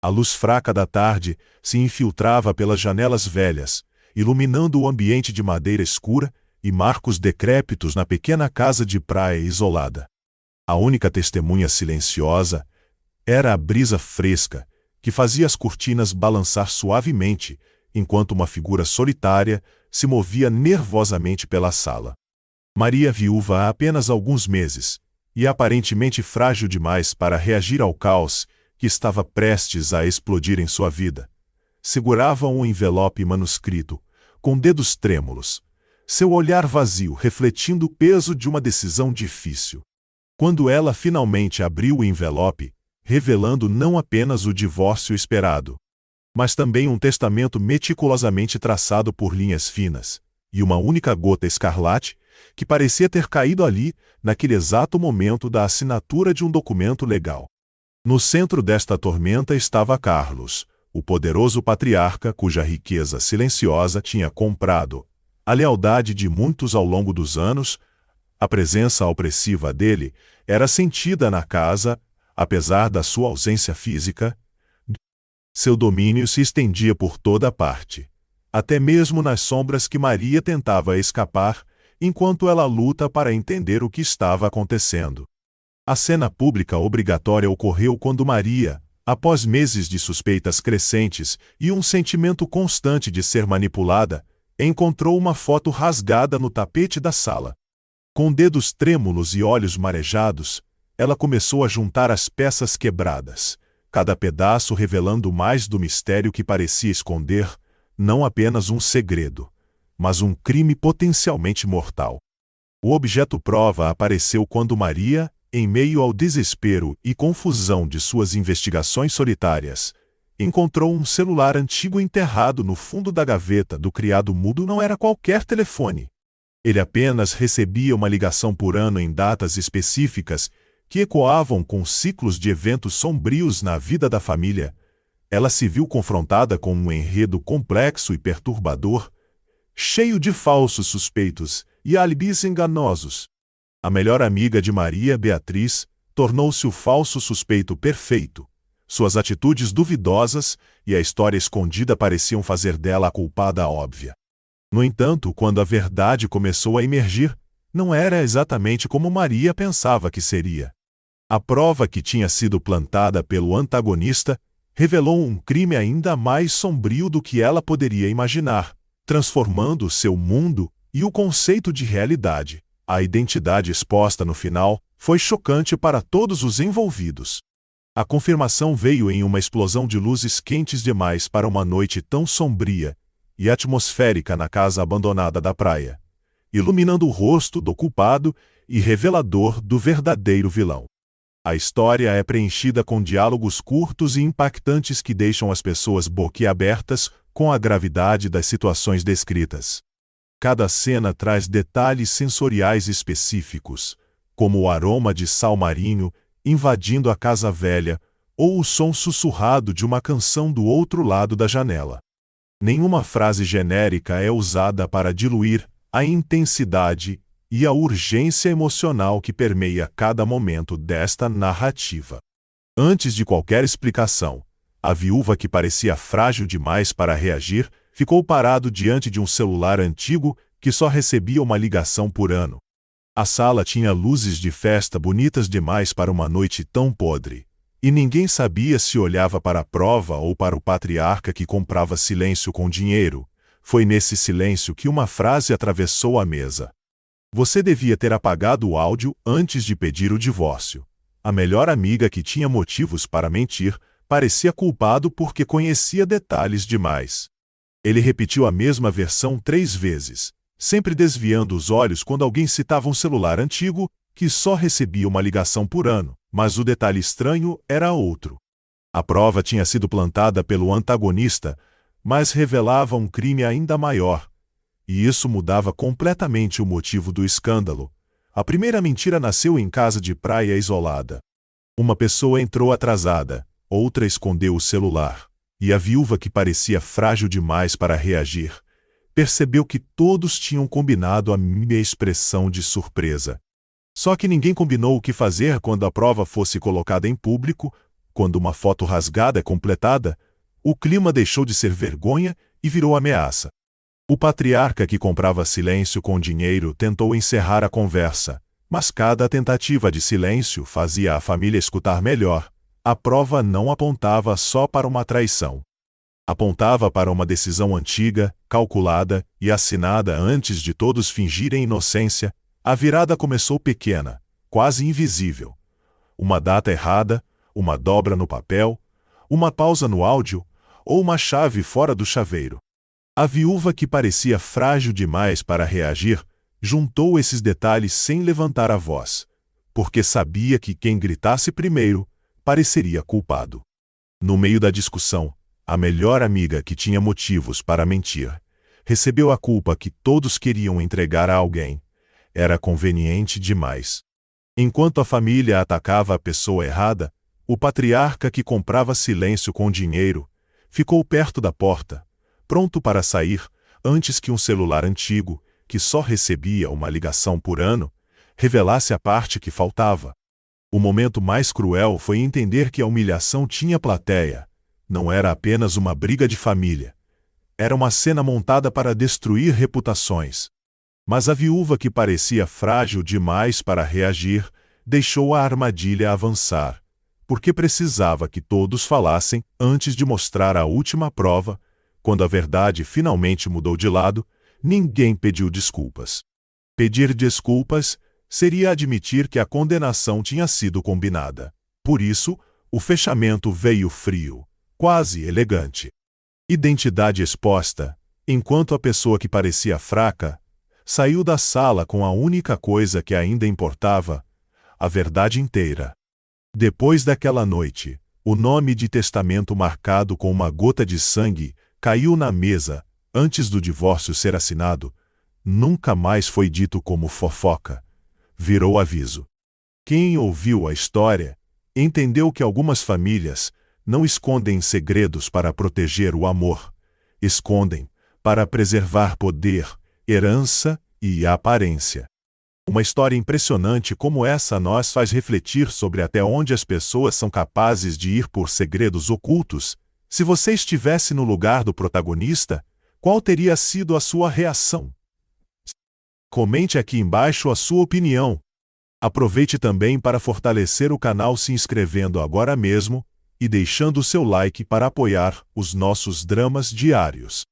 A luz fraca da tarde se infiltrava pelas janelas velhas, iluminando o ambiente de madeira escura e marcos decrépitos na pequena casa de praia isolada. A única testemunha silenciosa era a brisa fresca, que fazia as cortinas balançar suavemente, enquanto uma figura solitária se movia nervosamente pela sala. Maria, viúva há apenas alguns meses, e aparentemente frágil demais para reagir ao caos que estava prestes a explodir em sua vida, segurava um envelope manuscrito, com dedos trêmulos, seu olhar vazio refletindo o peso de uma decisão difícil. Quando ela finalmente abriu o envelope, revelando não apenas o divórcio esperado, mas também um testamento meticulosamente traçado por linhas finas, e uma única gota escarlate que parecia ter caído ali, naquele exato momento da assinatura de um documento legal. No centro desta tormenta estava Carlos, o poderoso patriarca cuja riqueza silenciosa tinha comprado a lealdade de muitos ao longo dos anos. A presença opressiva dele era sentida na casa, apesar da sua ausência física. Seu domínio se estendia por toda parte, até mesmo nas sombras que Maria tentava escapar, enquanto ela luta para entender o que estava acontecendo. A cena pública obrigatória ocorreu quando Maria, após meses de suspeitas crescentes e um sentimento constante de ser manipulada, encontrou uma foto rasgada no tapete da sala. Com dedos trêmulos e olhos marejados, ela começou a juntar as peças quebradas, cada pedaço revelando mais do mistério que parecia esconder, não apenas um segredo, mas um crime potencialmente mortal. O objeto prova apareceu quando Maria, em meio ao desespero e confusão de suas investigações solitárias, encontrou um celular antigo enterrado no fundo da gaveta do criado mudo. Não era qualquer telefone. Ele apenas recebia uma ligação por ano em datas específicas que ecoavam com ciclos de eventos sombrios na vida da família. Ela se viu confrontada com um enredo complexo e perturbador, cheio de falsos suspeitos e álibis enganosos. A melhor amiga de Maria, Beatriz, tornou-se o falso suspeito perfeito. Suas atitudes duvidosas e a história escondida pareciam fazer dela a culpada óbvia. No entanto, quando a verdade começou a emergir, não era exatamente como Maria pensava que seria. A prova que tinha sido plantada pelo antagonista revelou um crime ainda mais sombrio do que ela poderia imaginar, transformando seu mundo e o conceito de realidade. A identidade exposta no final foi chocante para todos os envolvidos. A confirmação veio em uma explosão de luzes quentes demais para uma noite tão sombria e atmosférica na casa abandonada da praia, iluminando o rosto do culpado e revelador do verdadeiro vilão. A história é preenchida com diálogos curtos e impactantes que deixam as pessoas boquiabertas com a gravidade das situações descritas. Cada cena traz detalhes sensoriais específicos, como o aroma de sal marinho invadindo a casa velha ou o som sussurrado de uma canção do outro lado da janela. Nenhuma frase genérica é usada para diluir a intensidade e a urgência emocional que permeia cada momento desta narrativa. Antes de qualquer explicação, a viúva, que parecia frágil demais para reagir, ficou parado diante de um celular antigo que só recebia uma ligação por ano. A sala tinha luzes de festa bonitas demais para uma noite tão podre, e ninguém sabia se olhava para a prova ou para o patriarca que comprava silêncio com dinheiro. Foi nesse silêncio que uma frase atravessou a mesa. Você devia ter apagado o áudio antes de pedir o divórcio. A melhor amiga, que tinha motivos para mentir, parecia culpado porque conhecia detalhes demais. Ele repetiu a mesma versão 3 vezes, sempre desviando os olhos quando alguém citava um celular antigo que só recebia uma ligação por ano, mas o detalhe estranho era outro. A prova tinha sido plantada pelo antagonista, mas revelava um crime ainda maior. E isso mudava completamente o motivo do escândalo. A primeira mentira nasceu em casa de praia isolada. Uma pessoa entrou atrasada, outra escondeu o celular, e a viúva, que parecia frágil demais para reagir, percebeu que todos tinham combinado a minha expressão de surpresa. Só que ninguém combinou o que fazer quando a prova fosse colocada em público, quando uma foto rasgada é completada, o clima deixou de ser vergonha e virou ameaça. O patriarca que comprava silêncio com dinheiro tentou encerrar a conversa, mas cada tentativa de silêncio fazia a família escutar melhor. A prova não apontava só para uma traição. Apontava para uma decisão antiga, calculada e assinada antes de todos fingirem inocência. A virada começou pequena, quase invisível. Uma data errada, uma dobra no papel, uma pausa no áudio ou uma chave fora do chaveiro. A viúva, que parecia frágil demais para reagir, juntou esses detalhes sem levantar a voz, porque sabia que quem gritasse primeiro pareceria culpado. No meio da discussão, a melhor amiga, que tinha motivos para mentir, recebeu a culpa que todos queriam entregar a alguém. Era conveniente demais. Enquanto a família atacava a pessoa errada, o patriarca, que comprava silêncio com dinheiro, ficou perto da porta, pronto para sair, antes que um celular antigo, que só recebia uma ligação por ano, revelasse a parte que faltava. O momento mais cruel foi entender que a humilhação tinha plateia. Não era apenas uma briga de família. Era uma cena montada para destruir reputações. Mas a viúva, que parecia frágil demais para reagir, deixou a armadilha avançar, porque precisava que todos falassem antes de mostrar a última prova. Quando a verdade finalmente mudou de lado, ninguém pediu desculpas. Pedir desculpas seria admitir que a condenação tinha sido combinada. Por isso, o fechamento veio frio, quase elegante. Identidade exposta, enquanto a pessoa que parecia fraca saiu da sala com a única coisa que ainda importava: a verdade inteira. Depois daquela noite, o nome de testamento marcado com uma gota de sangue caiu na mesa antes do divórcio ser assinado. Nunca mais foi dito como fofoca. Virou aviso. Quem ouviu a história entendeu que algumas famílias não escondem segredos para proteger o amor. Escondem para preservar poder, herança e aparência. Uma história impressionante como essa nos faz refletir sobre até onde as pessoas são capazes de ir por segredos ocultos. Se você estivesse no lugar do protagonista, qual teria sido a sua reação? Comente aqui embaixo a sua opinião. Aproveite também para fortalecer o canal se inscrevendo agora mesmo e deixando o seu like para apoiar os nossos dramas diários.